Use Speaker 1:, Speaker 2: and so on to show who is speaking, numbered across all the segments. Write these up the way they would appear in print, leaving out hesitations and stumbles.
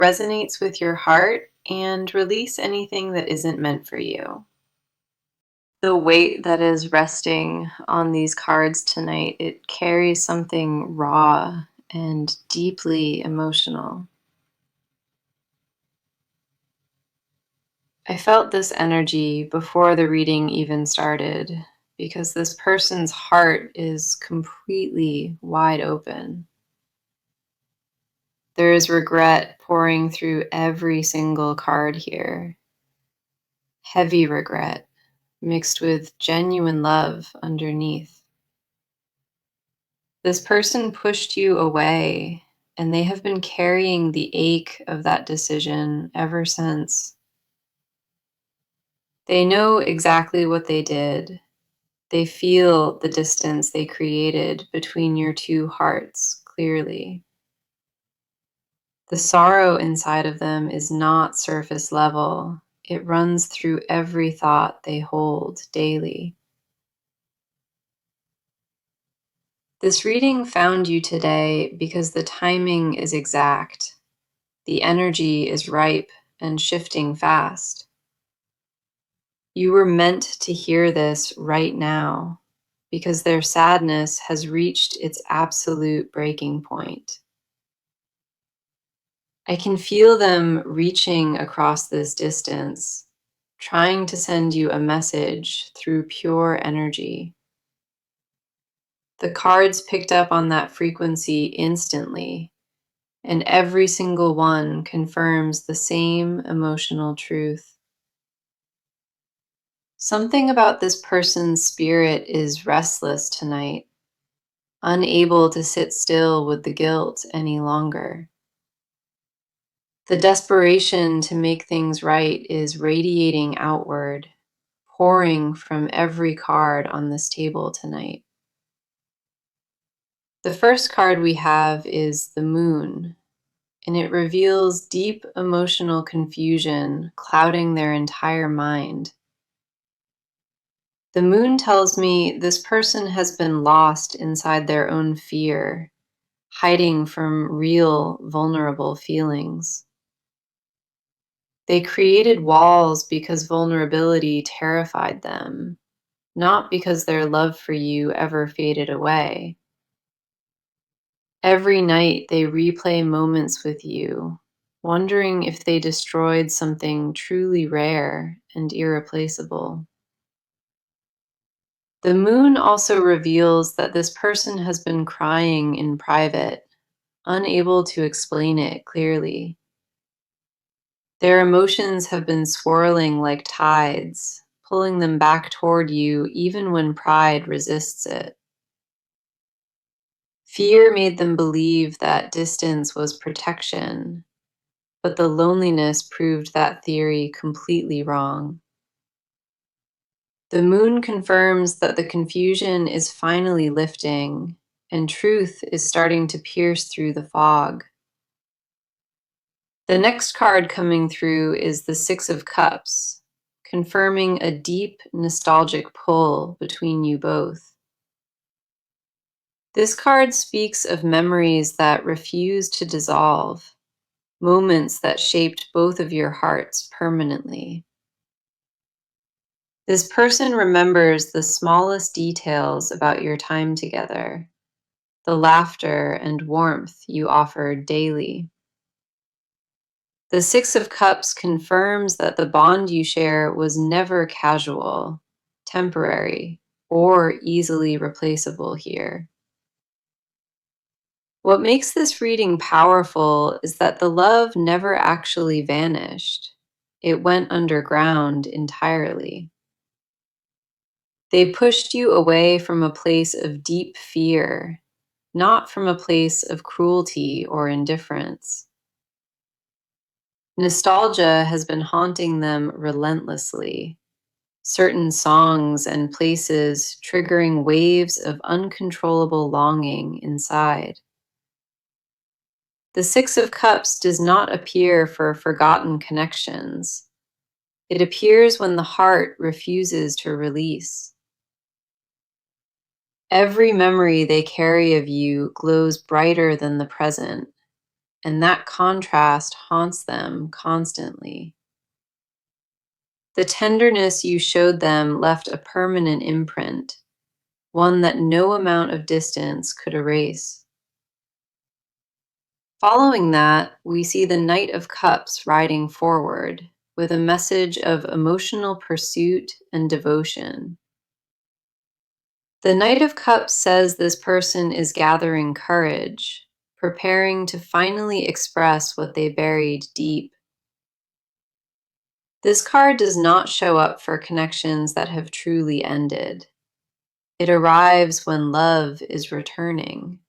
Speaker 1: resonates with your heart and release anything that isn't meant for you. The weight that is resting on these cards tonight, it carries something raw and deeply emotional. I felt this energy before the reading even started because this person's heart is completely wide open. There is regret pouring through every single card here. Heavy regret mixed with genuine love underneath. This person pushed you away, and they have been carrying the ache of that decision ever since. They know exactly what they did. They feel the distance they created between your two hearts clearly. The sorrow inside of them is not surface level. It runs through every thought they hold daily. This reading found you today because the timing is exact. The energy is ripe and shifting fast. You were meant to hear this right now because their sadness has reached its absolute breaking point. I can feel them reaching across this distance, trying to send you a message through pure energy. The cards picked up on that frequency instantly, and every single one confirms the same emotional truth. Something about this person's spirit is restless tonight, unable to sit still with the guilt any longer. The desperation to make things right is radiating outward, pouring from every card on this table tonight. The first card we have is the Moon, and it reveals deep emotional confusion clouding their entire mind. The Moon tells me this person has been lost inside their own fear, hiding from real, vulnerable feelings. They created walls because vulnerability terrified them, not because their love for you ever faded away. Every night they replay moments with you, wondering if they destroyed something truly rare and irreplaceable. The Moon also reveals that this person has been crying in private, unable to explain it clearly. Their emotions have been swirling like tides, pulling them back toward you even when pride resists it. Fear made them believe that distance was protection, but the loneliness proved that theory completely wrong. The Moon confirms that the confusion is finally lifting, and truth is starting to pierce through the fog. The next card coming through is the Six of Cups, confirming a deep nostalgic pull between you both. This card speaks of memories that refuse to dissolve, moments that shaped both of your hearts permanently. This person remembers the smallest details about your time together, the laughter and warmth you offered daily. The Six of Cups confirms that the bond you share was never casual, temporary, or easily replaceable here. What makes this reading powerful is that the love never actually vanished. It went underground entirely. They pushed you away from a place of deep fear, not from a place of cruelty or indifference. Nostalgia has been haunting them relentlessly, certain songs and places triggering waves of uncontrollable longing inside. The Six of Cups does not appear for forgotten connections. It appears when the heart refuses to release. Every memory they carry of you glows brighter than the present, and that contrast haunts them constantly. The tenderness you showed them left a permanent imprint, one that no amount of distance could erase. Following that, we see the Knight of Cups riding forward with a message of emotional pursuit and devotion. The Knight of Cups says this person is gathering courage, preparing to finally express what they buried deep. This card does not show up for connections that have truly ended. It arrives when love is returning.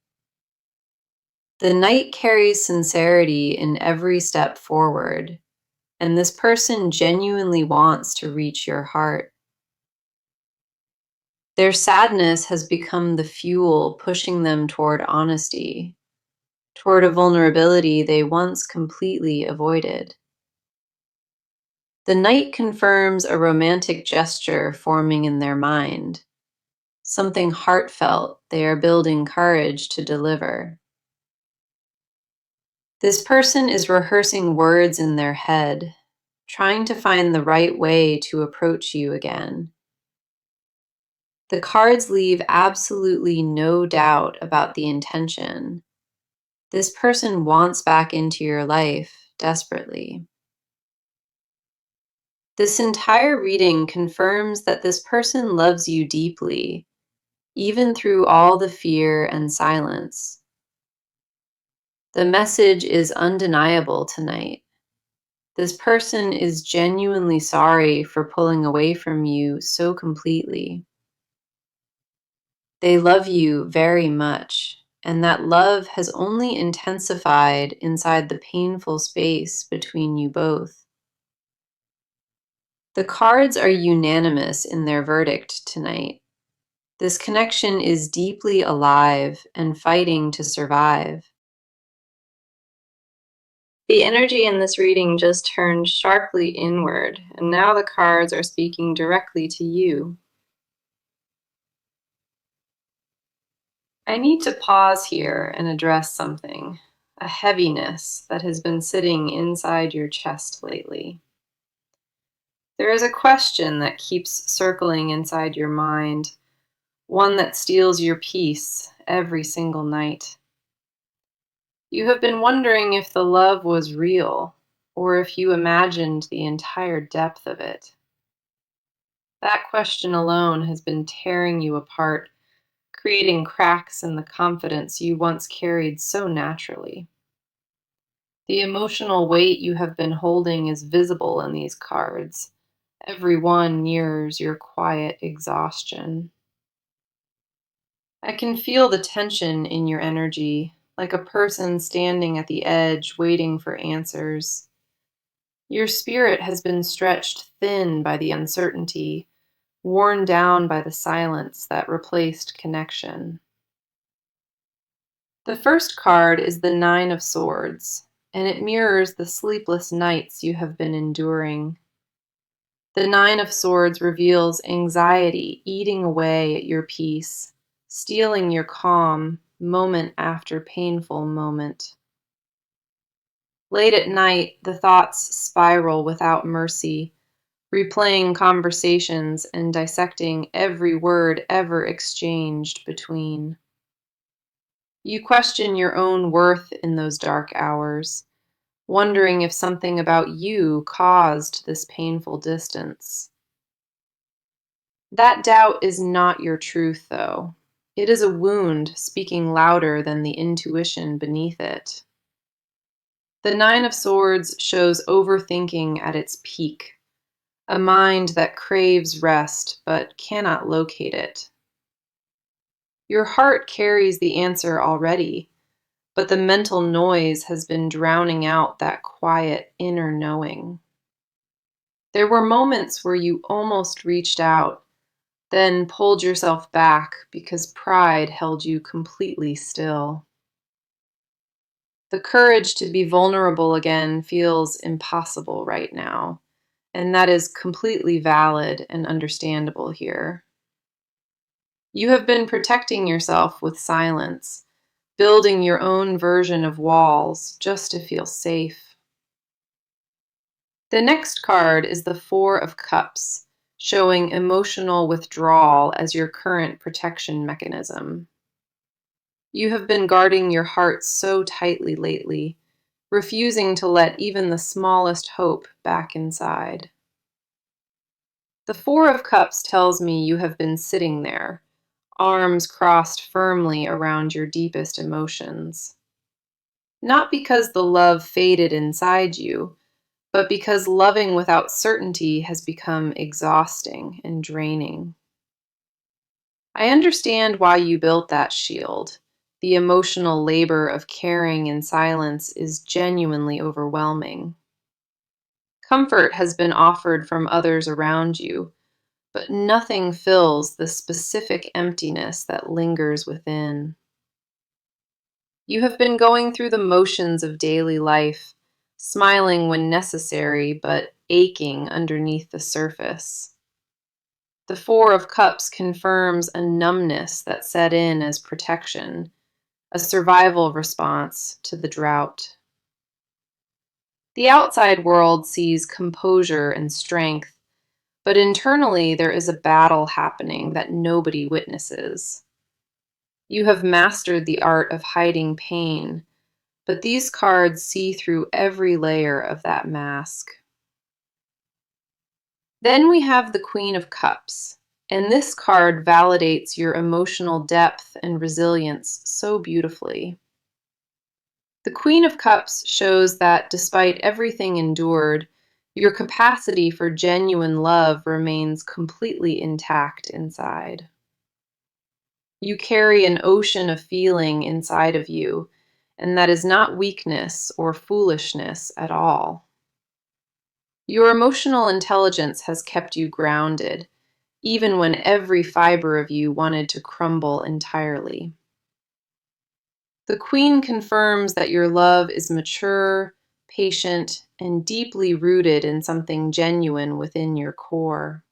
Speaker 1: The Knight carries sincerity in every step forward, and this person genuinely wants to reach your heart. Their sadness has become the fuel pushing them toward honesty, toward a vulnerability they once completely avoided. The Knight confirms a romantic gesture forming in their mind, something heartfelt they are building courage to deliver. This person is rehearsing words in their head, trying to find the right way to approach you again. The cards leave absolutely no doubt about the intention. This person wants back into your life desperately. This entire reading confirms that this person loves you deeply, even through all the fear and silence. The message is undeniable tonight. This person is genuinely sorry for pulling away from you so completely. They love you very much, and that love has only intensified inside the painful space between you both. The cards are unanimous in their verdict tonight. This connection is deeply alive and fighting to survive. The energy in this reading just turned sharply inward, and now the cards are speaking directly to you. I need to pause here and address something, a heaviness that has been sitting inside your chest lately. There is a question that keeps circling inside your mind, one that steals your peace every single night. You have been wondering if the love was real, or if you imagined the entire depth of it. That question alone has been tearing you apart, creating cracks in the confidence you once carried so naturally. The emotional weight you have been holding is visible in these cards. Every one mirrors your quiet exhaustion. I can feel the tension in your energy, like a person standing at the edge waiting for answers. Your spirit has been stretched thin by the uncertainty, worn down by the silence that replaced connection. The first card is the Nine of Swords, and it mirrors the sleepless nights you have been enduring. The Nine of Swords reveals anxiety eating away at your peace, stealing your calm moment after painful moment. Late at night, the thoughts spiral without mercy, replaying conversations and dissecting every word ever exchanged between. You question your own worth in those dark hours, wondering if something about you caused this painful distance. That doubt is not your truth, though. It is a wound speaking louder than the intuition beneath it. The Nine of Swords shows overthinking at its peak, a mind that craves rest but cannot locate it. Your heart carries the answer already, but the mental noise has been drowning out that quiet inner knowing. There were moments where you almost reached out, then pulled yourself back because pride held you completely still. The courage to be vulnerable again feels impossible right now, and that is completely valid and understandable here. You have been protecting yourself with silence, building your own version of walls just to feel safe. The next card is the Four of Cups, showing emotional withdrawal as your current protection mechanism. You have been guarding your heart so tightly lately, refusing to let even the smallest hope back inside. The Four of Cups tells me you have been sitting there, arms crossed firmly around your deepest emotions. Not because the love faded inside you, but because loving without certainty has become exhausting and draining. I understand why you built that shield. The emotional labor of caring in silence is genuinely overwhelming. Comfort has been offered from others around you, but nothing fills the specific emptiness that lingers within. You have been going through the motions of daily life, smiling when necessary, but aching underneath the surface. The Four of Cups confirms a numbness that set in as protection, a survival response to the drought. The outside world sees composure and strength, but internally there is a battle happening that nobody witnesses. You have mastered the art of hiding pain, but these cards see through every layer of that mask. Then we have the Queen of Cups, and this card validates your emotional depth and resilience so beautifully. The Queen of Cups shows that despite everything endured, your capacity for genuine love remains completely intact inside. You carry an ocean of feeling inside of you, and that is not weakness or foolishness at all. Your emotional intelligence has kept you grounded, even when every fiber of you wanted to crumble entirely. The Queen confirms that your love is mature, patient, and deeply rooted in something genuine within your core.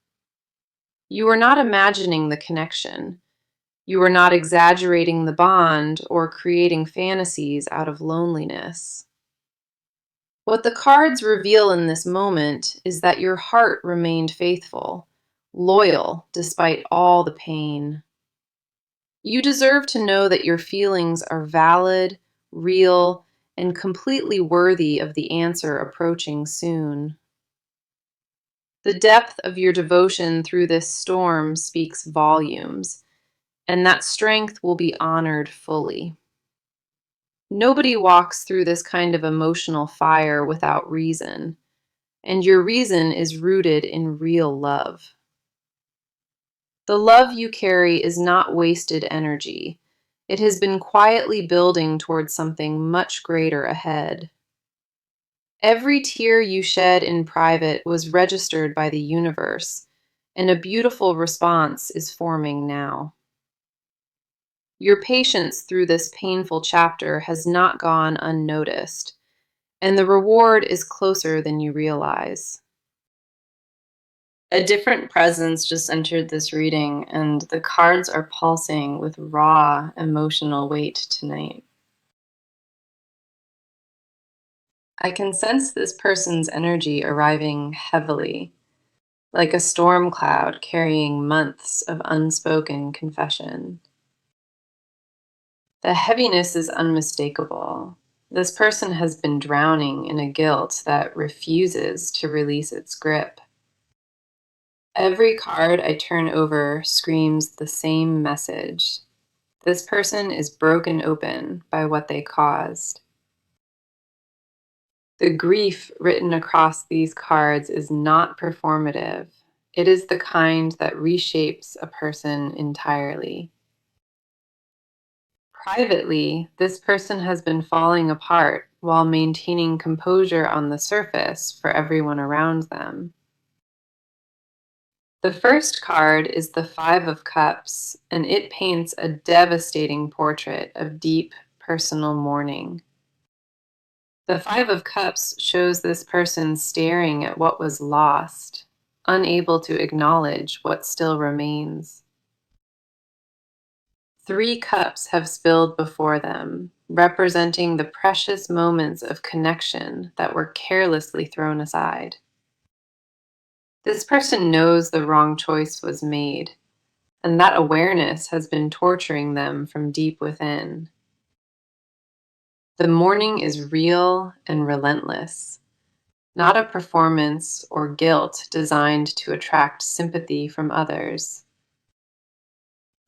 Speaker 1: You are not imagining the connection. You are not exaggerating the bond or creating fantasies out of loneliness. What the cards reveal in this moment is that your heart remained faithful, loyal despite all the pain. You deserve to know that your feelings are valid, real, and completely worthy of the answer approaching soon. The depth of your devotion through this storm speaks volumes, and that strength will be honored fully. Nobody walks through this kind of emotional fire without reason, and your reason is rooted in real love. The love you carry is not wasted energy. It has been quietly building towards something much greater ahead. Every tear you shed in private was registered by the universe, and a beautiful response is forming now. Your patience through this painful chapter has not gone unnoticed, and the reward is closer than you realize. A different presence just entered this reading, and the cards are pulsing with raw emotional weight tonight. I can sense this person's energy arriving heavily, like a storm cloud carrying months of unspoken confession. The heaviness is unmistakable. This person has been drowning in a guilt that refuses to release its grip. Every card I turn over screams the same message. This person is broken open by what they caused. The grief written across these cards is not performative. It is the kind that reshapes a person entirely. Privately, this person has been falling apart while maintaining composure on the surface for everyone around them. The first card is the Five of Cups, and it paints a devastating portrait of deep personal mourning. The Five of Cups shows this person staring at what was lost, unable to acknowledge what still remains. 3 cups have spilled before them, representing the precious moments of connection that were carelessly thrown aside. This person knows the wrong choice was made, and that awareness has been torturing them from deep within. The mourning is real and relentless, not a performance or guilt designed to attract sympathy from others.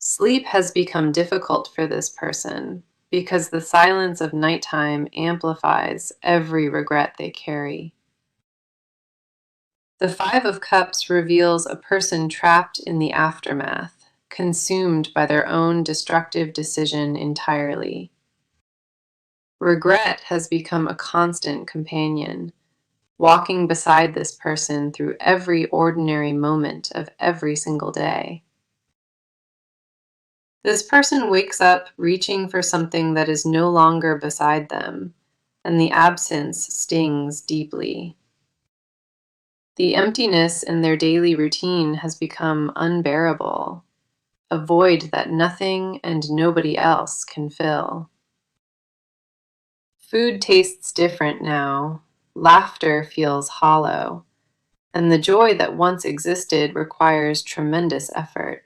Speaker 1: Sleep has become difficult for this person because the silence of nighttime amplifies every regret they carry. The Five of Cups reveals a person trapped in the aftermath, consumed by their own destructive decision entirely. Regret has become a constant companion, walking beside this person through every ordinary moment of every single day. This person wakes up reaching for something that is no longer beside them, and the absence stings deeply. The emptiness in their daily routine has become unbearable, a void that nothing and nobody else can fill. Food tastes different now, laughter feels hollow, and the joy that once existed requires tremendous effort.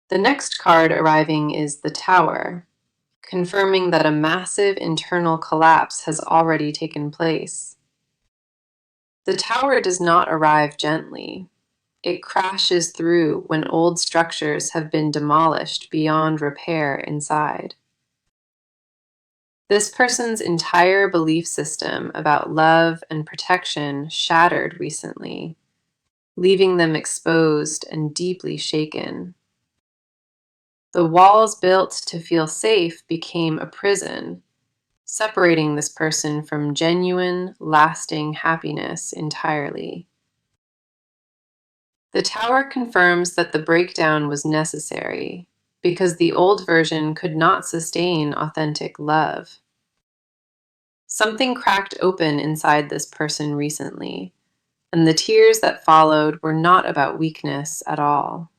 Speaker 1: The next card arriving is the Tower, confirming that a massive internal collapse has already taken place. The Tower does not arrive gently. It crashes through when old structures have been demolished beyond repair inside. This person's entire belief system about love and protection shattered recently, leaving them exposed and deeply shaken. The walls built to feel safe became a prison, separating this person from genuine, lasting happiness entirely. The Tower confirms that the breakdown was necessary because the old version could not sustain authentic love. Something cracked open inside this person recently, and the tears that followed were not about weakness at all.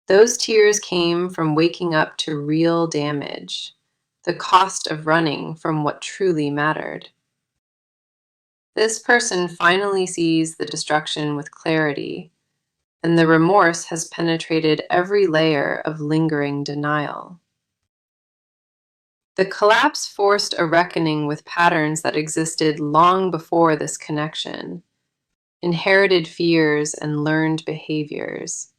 Speaker 1: Those tears came from waking up to real damage, the cost of running from what truly mattered. This person finally sees the destruction with clarity, and the remorse has penetrated every layer of lingering denial. The collapse forced a reckoning with patterns that existed long before this connection, inherited fears and learned behaviors.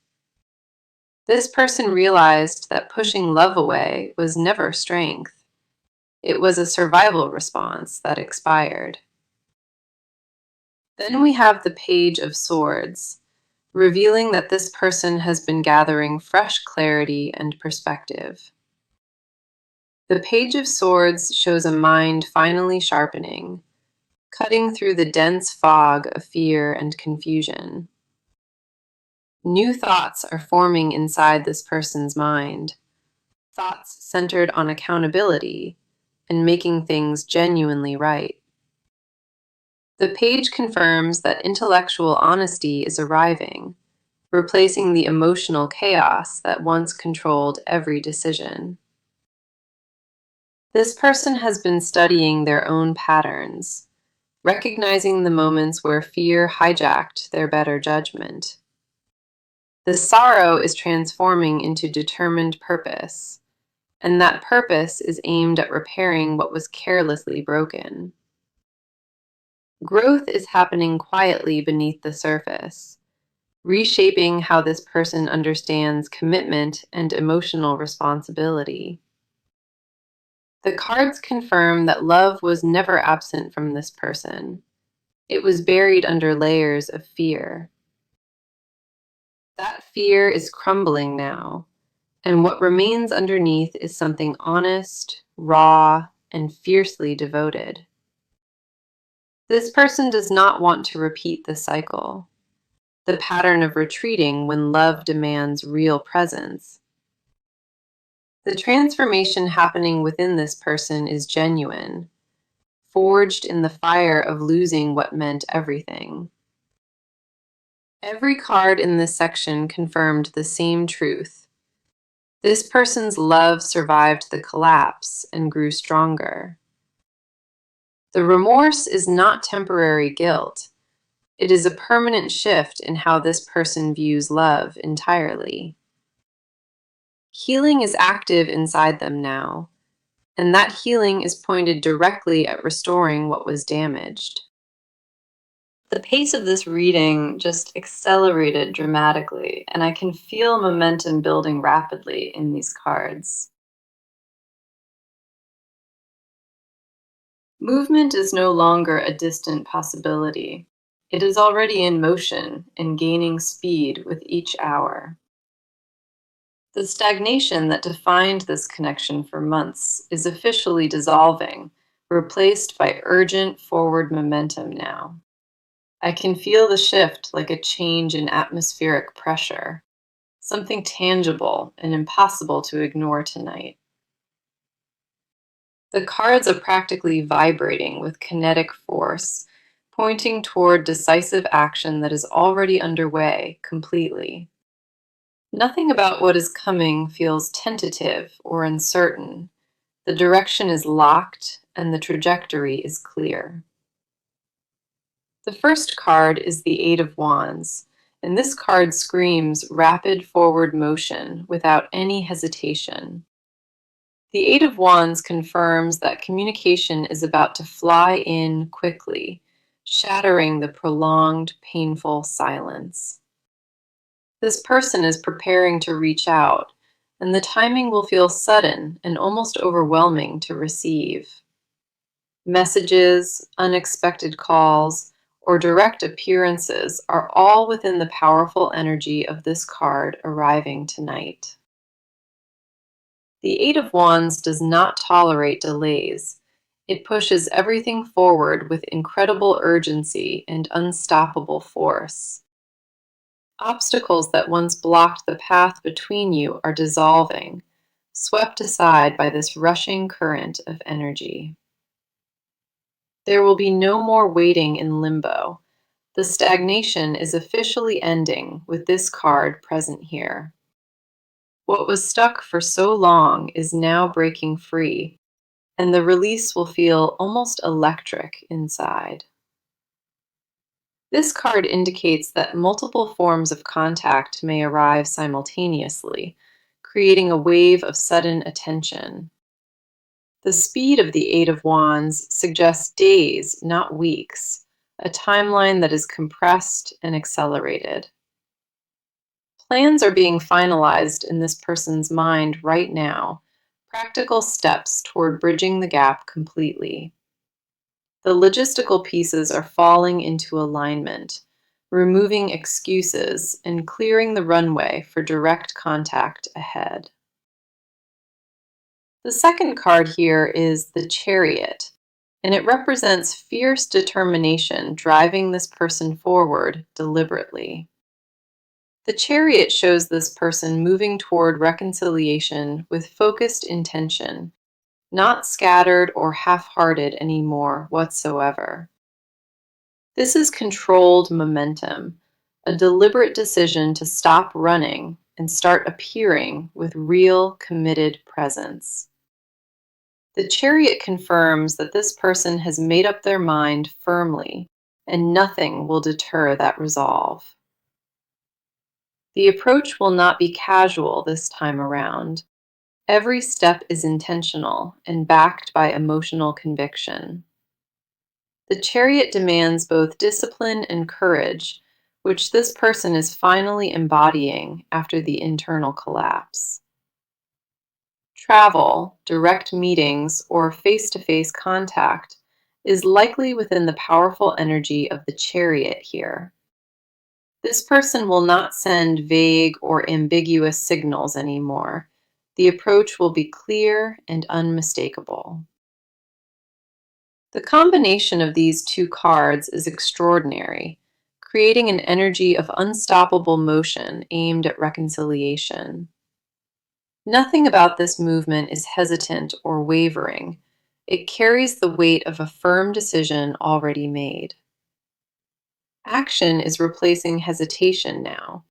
Speaker 1: This person realized that pushing love away was never strength. It was a survival response that expired. Then we have the Page of Swords, revealing that this person has been gathering fresh clarity and perspective. The Page of Swords shows a mind finally sharpening, cutting through the dense fog of fear and confusion. New thoughts are forming inside this person's mind, thoughts centered on accountability and making things genuinely right. The page confirms that intellectual honesty is arriving, replacing the emotional chaos that once controlled every decision. This person has been studying their own patterns, recognizing the moments where fear hijacked their better judgment. The sorrow is transforming into determined purpose, and that purpose is aimed at repairing what was carelessly broken. Growth is happening quietly beneath the surface, reshaping how this person understands commitment and emotional responsibility. The cards confirm that love was never absent from this person. It was buried under layers of fear. That fear is crumbling now, and what remains underneath is something honest, raw, and fiercely devoted. This person does not want to repeat the cycle, the pattern of retreating when love demands real presence. The transformation happening within this person is genuine, forged in the fire of losing what meant everything. Every card in this section confirmed the same truth. This person's love survived the collapse and grew stronger. The remorse is not temporary guilt. It is a permanent shift in how this person views love entirely. Healing is active inside them now, and that healing is pointed directly at restoring what was damaged. The pace of this reading just accelerated dramatically, and I can feel momentum building rapidly in these cards. Movement is no longer a distant possibility. It is already in motion and gaining speed with each hour. The stagnation that defined this connection for months is officially dissolving, replaced by urgent forward momentum now. I can feel the shift like a change in atmospheric pressure, something tangible and impossible to ignore tonight. The cards are practically vibrating with kinetic force, pointing toward decisive action that is already underway completely. Nothing about what is coming feels tentative or uncertain. The direction is locked and the trajectory is clear. The first card is the Eight of Wands, and this card screams rapid forward motion without any hesitation. The Eight of Wands confirms that communication is about to fly in quickly, shattering the prolonged, painful silence. This person is preparing to reach out, and the timing will feel sudden and almost overwhelming to receive. Messages, unexpected calls, or direct appearances are all within the powerful energy of this card arriving tonight. The Eight of Wands does not tolerate delays. It pushes everything forward with incredible urgency and unstoppable force. Obstacles that once blocked the path between you are dissolving, swept aside by this rushing current of energy. There will be no more waiting in limbo. The stagnation is officially ending with this card present here. What was stuck for so long is now breaking free, and the release will feel almost electric inside. This card indicates that multiple forms of contact may arrive simultaneously, creating a wave of sudden attention. The speed of the Eight of Wands suggests days, not weeks, a timeline that is compressed and accelerated. Plans are being finalized in this person's mind right now, practical steps toward bridging the gap completely. The logistical pieces are falling into alignment, removing excuses and clearing the runway for direct contact ahead. The second card here is the Chariot, and it represents fierce determination driving this person forward deliberately. The Chariot shows this person moving toward reconciliation with focused intention, not scattered or half-hearted anymore whatsoever. This is controlled momentum, a deliberate decision to stop running and start appearing with real, committed presence. The Chariot confirms that this person has made up their mind firmly, and nothing will deter that resolve. The approach will not be casual this time around. Every step is intentional and backed by emotional conviction. The Chariot demands both discipline and courage, which this person is finally embodying after the internal collapse. Travel, direct meetings, or face-to-face contact is likely within the powerful energy of the Chariot here. This person will not send vague or ambiguous signals anymore. The approach will be clear and unmistakable. The combination of these two cards is extraordinary, creating an energy of unstoppable motion aimed at reconciliation. Nothing about this movement is hesitant or wavering. It carries the weight of a firm decision already made. Action is replacing hesitation now.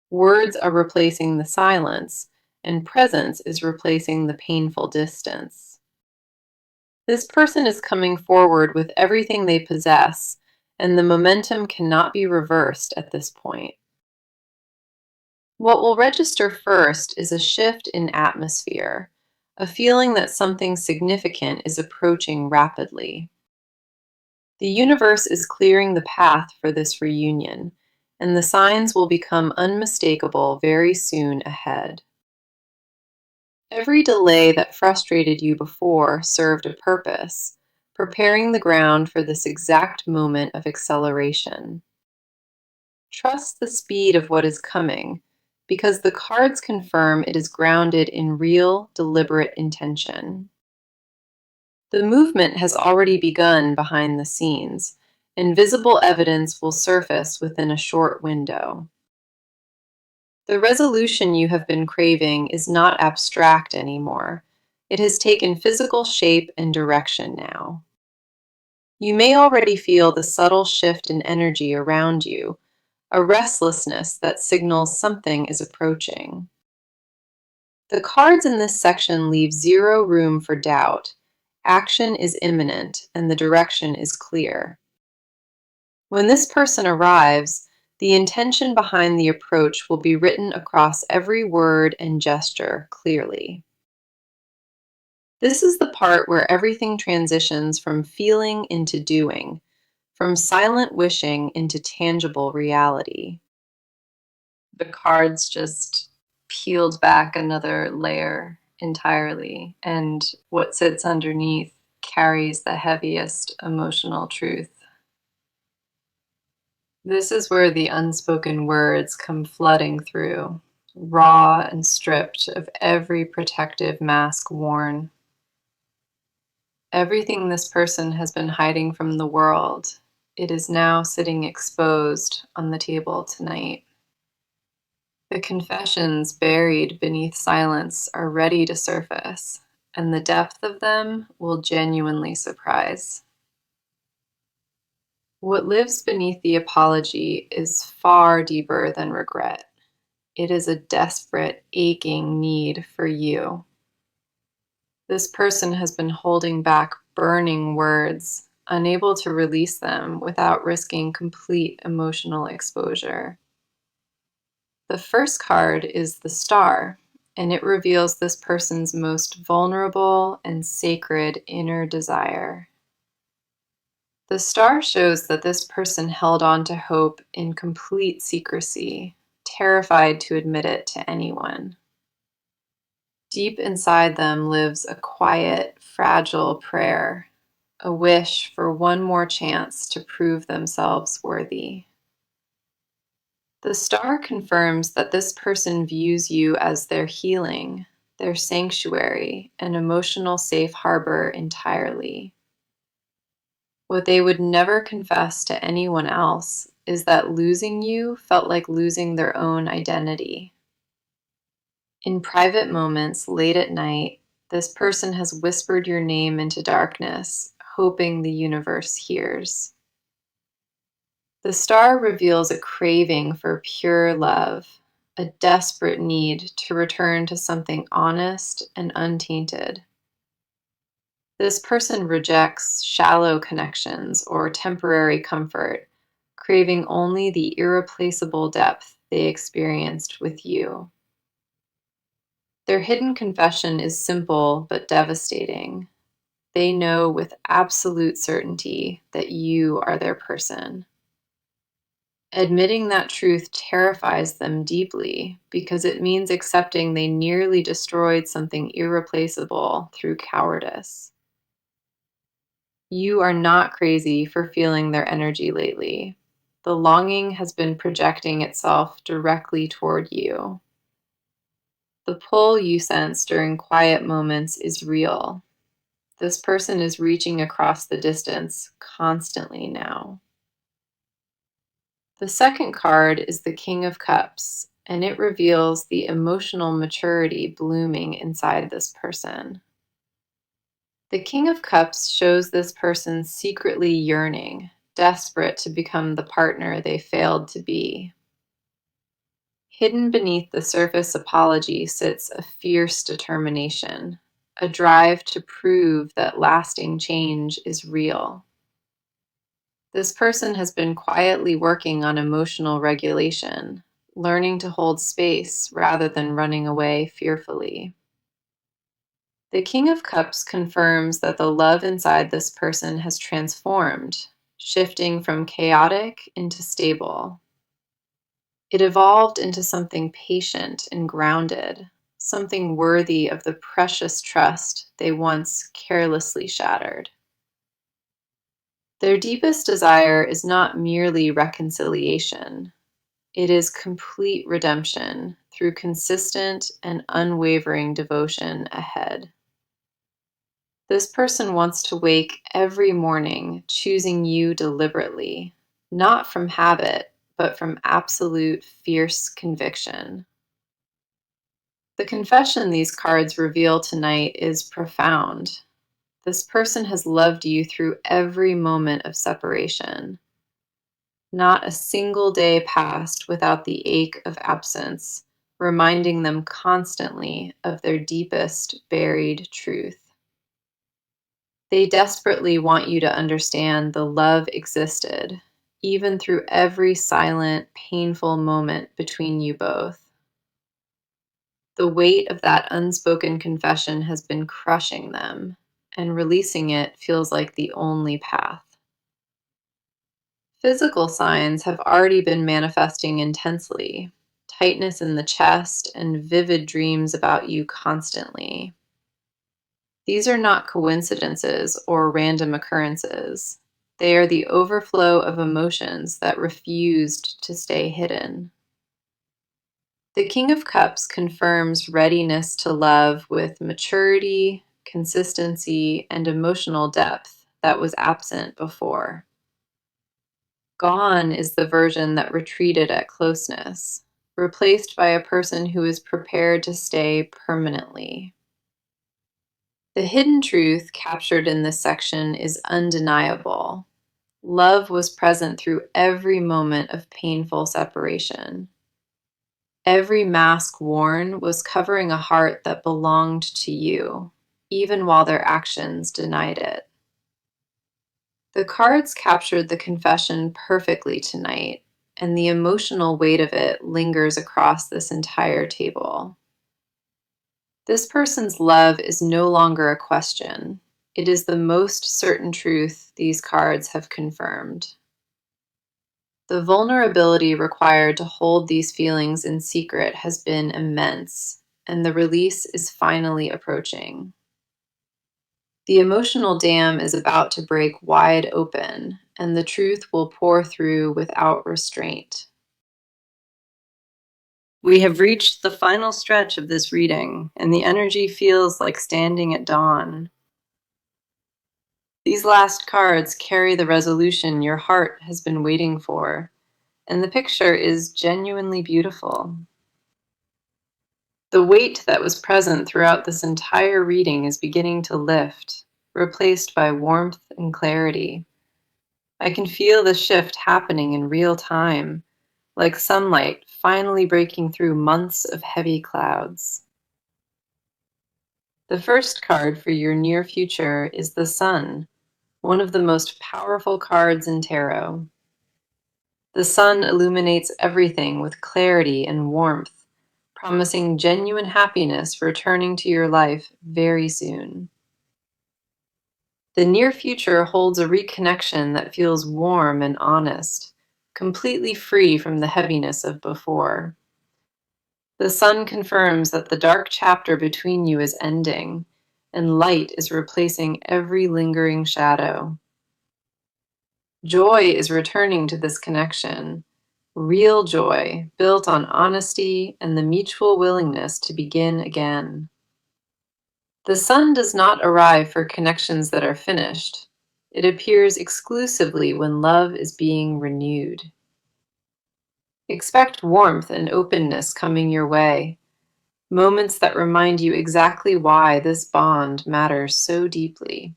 Speaker 1: Words are replacing the silence, and presence is replacing the painful distance. This person is coming forward with everything they possess, and the momentum cannot be reversed at this point. What will register first is a shift in atmosphere, a feeling that something significant is approaching rapidly. The universe is clearing the path for this reunion, and the signs will become unmistakable very soon ahead. Every delay that frustrated you before served a purpose, preparing the ground for this exact moment of acceleration. Trust the speed of what is coming, because the cards confirm it is grounded in real, deliberate intention. The movement has already begun behind the scenes, and visible evidence will surface within a short window. The resolution you have been craving is not abstract anymore. It has taken physical shape and direction now. You may already feel the subtle shift in energy around you, a restlessness that signals something is approaching. The cards in this section leave zero room for doubt. Action is imminent, and the direction is clear. When this person arrives, the intention behind the approach will be written across every word and gesture clearly. This is the part where everything transitions from feeling into doing, from silent wishing into tangible reality. The cards just peeled back another layer entirely, and what sits underneath carries the heaviest emotional truth. This is where the unspoken words come flooding through, raw and stripped of every protective mask worn. Everything this person has been hiding from the world, it is now sitting exposed on the table tonight. The confessions buried beneath silence are ready to surface, and the depth of them will genuinely surprise. What lives beneath the apology is far deeper than regret. It is a desperate, aching need for you. This person has been holding back burning words, unable to release them without risking complete emotional exposure. The first card is the Star, and it reveals this person's most vulnerable and sacred inner desire. The Star shows that this person held on to hope in complete secrecy, terrified to admit it to anyone. Deep inside them lives a quiet, fragile prayer, a wish for one more chance to prove themselves worthy. The Star confirms that this person views you as their healing, their sanctuary, an emotional safe harbor entirely. What they would never confess to anyone else is that losing you felt like losing their own identity. In private moments late at night, this person has whispered your name into darkness, hoping the universe hears. The Star reveals a craving for pure love, a desperate need to return to something honest and untainted. This person rejects shallow connections or temporary comfort, craving only the irreplaceable depth they experienced with you. Their hidden confession is simple but devastating. They know with absolute certainty that you are their person. Admitting that truth terrifies them deeply because it means accepting they nearly destroyed something irreplaceable through cowardice. You are not crazy for feeling their energy lately. The longing has been projecting itself directly toward you. The pull you sense during quiet moments is real. This person is reaching across the distance constantly now. The second card is the King of Cups, and it reveals the emotional maturity blooming inside this person. The King of Cups shows this person secretly yearning, desperate to become the partner they failed to be. Hidden beneath the surface apology sits a fierce determination, a drive to prove that lasting change is real. This person has been quietly working on emotional regulation, learning to hold space rather than running away fearfully. The King of Cups confirms that the love inside this person has transformed, shifting from chaotic into stable. It evolved into something patient and grounded, something worthy of the precious trust they once carelessly shattered. Their deepest desire is not merely reconciliation, it is complete redemption through consistent and unwavering devotion ahead. This person wants to wake every morning choosing you deliberately, not from habit, but from absolute fierce conviction. The confession these cards reveal tonight is profound. This person has loved you through every moment of separation. Not a single day passed without the ache of absence, reminding them constantly of their deepest buried truth. They desperately want you to understand the love existed, even through every silent, painful moment between you both. The weight of that unspoken confession has been crushing them, and releasing it feels like the only path. Physical signs have already been manifesting intensely, tightness in the chest and vivid dreams about you constantly. These are not coincidences or random occurrences. They are the overflow of emotions that refused to stay hidden. The King of Cups confirms readiness to love with maturity, consistency, and emotional depth that was absent before. Gone is the version that retreated at closeness, replaced by a person who is prepared to stay permanently. The hidden truth captured in this section is undeniable. Love was present through every moment of painful separation. Every mask worn was covering a heart that belonged to you, even while their actions denied it. The cards captured the confession perfectly tonight, and the emotional weight of it lingers across this entire table. This person's love is no longer a question. It is the most certain truth these cards have confirmed. The vulnerability required to hold these feelings in secret has been immense, and the release is finally approaching. The emotional dam is about to break wide open, and the truth will pour through without restraint. We have reached the final stretch of this reading, and the energy feels like standing at dawn. These last cards carry the resolution your heart has been waiting for, and the picture is genuinely beautiful. The weight that was present throughout this entire reading is beginning to lift, replaced by warmth and clarity. I can feel the shift happening in real time, like sunlight finally breaking through months of heavy clouds. The first card for your near future is the Sun, one of the most powerful cards in tarot. The sun illuminates everything with clarity and warmth, promising genuine happiness returning to your life very soon. The near future holds a reconnection that feels warm and honest, completely free from the heaviness of before. The sun confirms that the dark chapter between you is ending, and light is replacing every lingering shadow. Joy is returning to this connection, real joy built on honesty and the mutual willingness to begin again. The sun does not arrive for connections that are finished. It appears exclusively when love is being renewed. Expect warmth and openness coming your way, moments that remind you exactly why this bond matters so deeply.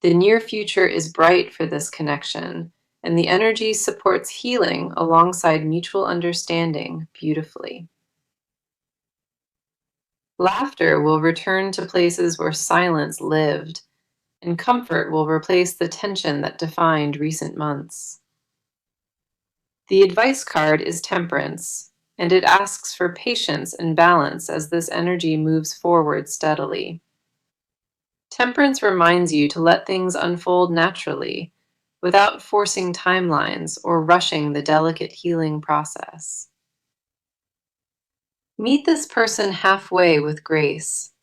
Speaker 1: The near future is bright for this connection, and the energy supports healing alongside mutual understanding beautifully. Laughter will return to places where silence lived, and comfort will replace the tension that defined recent months. The advice card is Temperance, and it asks for patience and balance as this energy moves forward steadily. Temperance reminds you to let things unfold naturally, without forcing timelines or rushing the delicate healing process. Meet this person halfway with grace.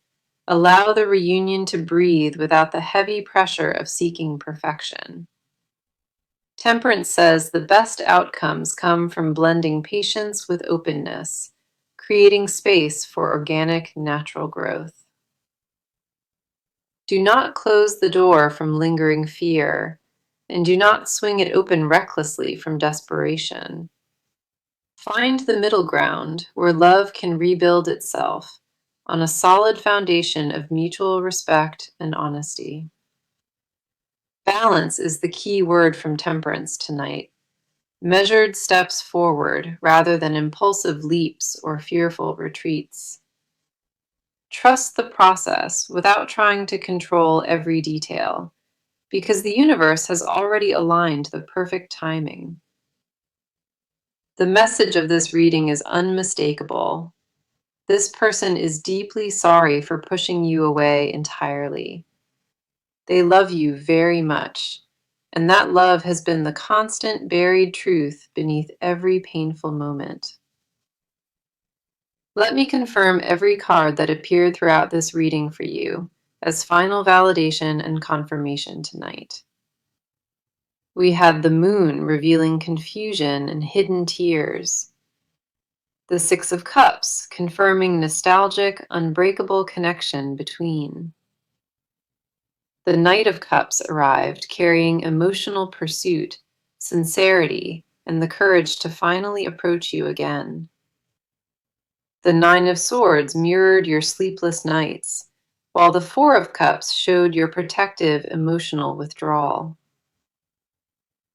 Speaker 1: Allow the reunion to breathe without the heavy pressure of seeking perfection. Temperance says the best outcomes come from blending patience with openness, creating space for organic, natural growth. Do not close the door from lingering fear, and do not swing it open recklessly from desperation. Find the middle ground where love can rebuild itself on a solid foundation of mutual respect and honesty. Balance is the key word from Temperance tonight. Measured steps forward rather than impulsive leaps or fearful retreats. Trust the process without trying to control every detail, because the universe has already aligned the perfect timing. The message of this reading is unmistakable. This person is deeply sorry for pushing you away entirely. They love you very much, and that love has been the constant buried truth beneath every painful moment. Let me confirm every card that appeared throughout this reading for you as final validation and confirmation tonight. We had the Moon revealing confusion and hidden tears. The Six of Cups confirming nostalgic, unbreakable connection between. The Knight of Cups arrived carrying emotional pursuit, sincerity, and the courage to finally approach you again. The Nine of Swords mirrored your sleepless nights, while the Four of Cups showed your protective, emotional withdrawal.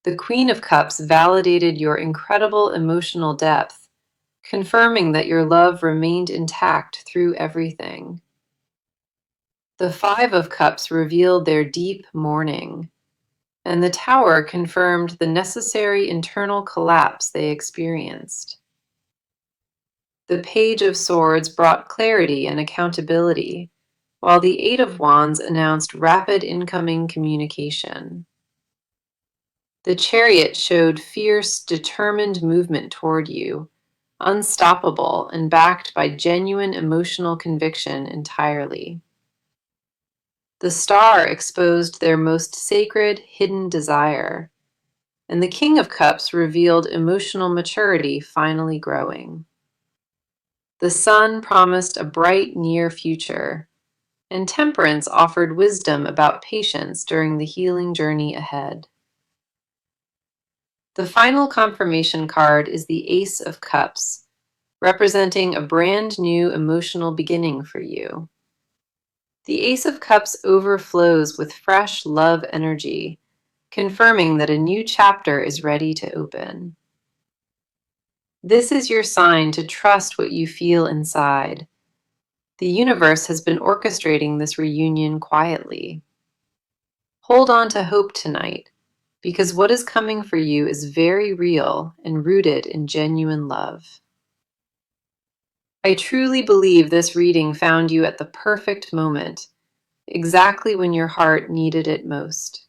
Speaker 1: The Queen of Cups validated your incredible emotional depth, confirming that your love remained intact through everything. The Five of Cups revealed their deep mourning, and the Tower confirmed the necessary internal collapse they experienced. The Page of Swords brought clarity and accountability, while the Eight of Wands announced rapid incoming communication. The Chariot showed fierce, determined movement toward you, unstoppable and backed by genuine emotional conviction entirely. The Star exposed their most sacred, hidden desire, and the King of Cups revealed emotional maturity finally growing. The Sun promised a bright, near future, and Temperance offered wisdom about patience during the healing journey ahead. The final confirmation card is the Ace of Cups, representing a brand new emotional beginning for you. The Ace of Cups overflows with fresh love energy, confirming that a new chapter is ready to open. This is your sign to trust what you feel inside. The universe has been orchestrating this reunion quietly. Hold on to hope tonight, because what is coming for you is very real and rooted in genuine love. I truly believe this reading found you at the perfect moment, exactly when your heart needed it most.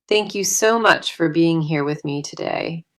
Speaker 1: Thank you so much for being here with me today.